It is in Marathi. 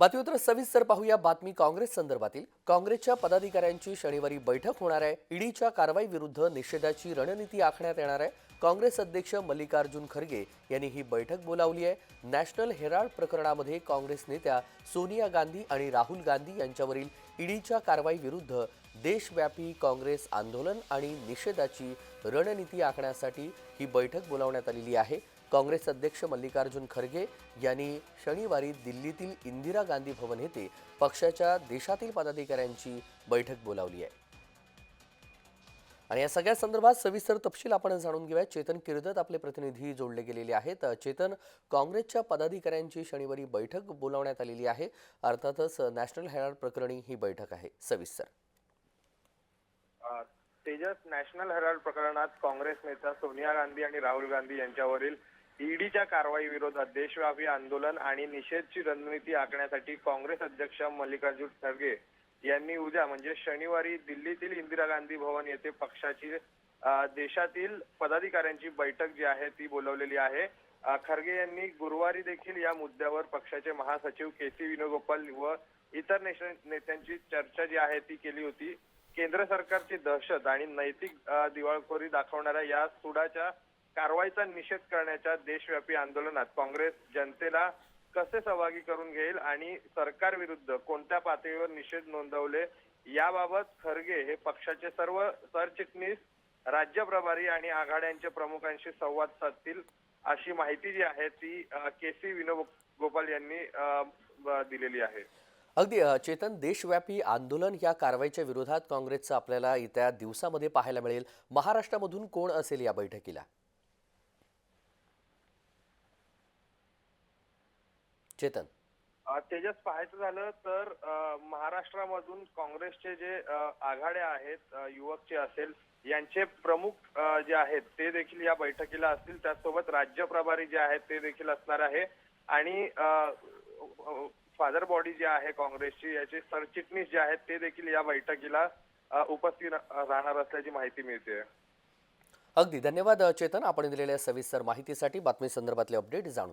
बातमीपत्र सविस्तर पाहूया बातमी काँग्रेस संदर्भातील। काँग्रेसच्या पदाधिकाऱ्यांची शनिवारी बैठक होणार आहे। ईडीच्या कारवाई विरुद्ध निषेधाची रणनीती आखण्यात येणार आहे। काँग्रेस अध्यक्ष मल्लिकार्जुन खरगे यांनी ही बैठक बोलावली आहे। नॅशनल हेराल्ड प्रकरणामध्ये काँग्रेस नेत्या सोनिया गांधी आणि राहुल गांधी यांच्यावरील ईडीच्या कारवाई विरुद्ध देशव्यापी काँग्रेस आंदोलन आणि निषेधाची रणनीती आखण्यासाठी ही बैठक बोलावण्यात आलेली आहे। काँग्रेस अध्यक्ष मल्लिकार्जुन खरगे यांनी शनिवारी दिल्लीतील इंदिरा गांधी भवन येथे पक्षाच्या देशातील पदाधिकाऱ्यांची बैठक बोलावली आहे। आणि या सगळ्या संदर्भात सविस्तर तपशील आपण जाणून घेऊया। चेतन किर्दत आपले प्रतिनिधी जोडले गेलेले आहेत। चेतन, काँग्रेसच्या पदाधिकाऱ्यांची शनिवारी बैठक बोलावण्यात आलेली आहे। अर्थातच नॅशनल हेराल्ड प्रकरणी ही बैठक आहे। सविस्तर तेजस, नॅशनल हेराल्ड प्रकरणात काँग्रेस नेता सोनिया गांधी आणि राहुल गांधी यांच्यावरील ईडीच्या कारवाई विरोधात देशव्यापी आंदोलन आणि निषेधची रणनीती आखण्यासाठी काँग्रेस अध्यक्ष मल्लिकार्जुन खरगे यांनी उद्या म्हणजे शनिवारी दिल्लीतील इंदिरा गांधी भवन येथे पक्षाची देशातील पदाधिकाऱ्यांची बैठक जी आहे ती बोलवलेली आहे। खरगे यांनी गुरुवारी देखील या मुद्द्यावर पक्षाचे महासचिव के.सी. वेणुगोपाल व इतर नेत्यांची चर्चा जी आहे ती केली होती। केंद्र सरकारची दहशत आणि नैतिक दिवाळखोरी दाखवणाऱ्या या सुडाच्या कारवाईचा निषेध करण्याच्या देशव्यापी आंदोलनात काँग्रेस जनतेला कसे सहभागी करून घेईल आणि सरकार विरुद्ध कोणत्या पातळीवर निषेध नोंदवले याबाबत खरगे हे पक्षाचे सर्व सरचिटणीस, राज्य प्रभारी आणि आघाड्यांच्या प्रमुखांशी संवाद साधतील अशी माहिती जी आहे ती के.सी. वेणुगोपाल यांनी दिलेली आहे। अगदी चेतन, देशव्यापी आंदोलन या कारवाईच्या विरोधात काँग्रेसचं आपल्याला येत्या दिवसामध्ये पाहायला मिळेल। महाराष्ट्रामधून कोण असेल या बैठकीला? चेतन, तेजस, पाहायचं झालं तर महाराष्ट्रामधून काँग्रेसचे जे आघाड्या आहेत, युवकचे असेल यांचे प्रमुख जे आहेत ते देखील या बैठकीला असतील। त्यासोबत राज्य प्रभारी जे आहेत ते देखील असणार आहे आणि फादर बॉडी जी आहे काँग्रेसची याचे सरचिटणीस जे आहेत ते देखील या बैठकीला उपस्थित राहणार असल्याची माहिती मिळते। अगदी धन्यवाद चेतन, आपण दिलेल्या सविस्तर माहितीसाठी। बातमी संदर्भातले अपडेट जाणून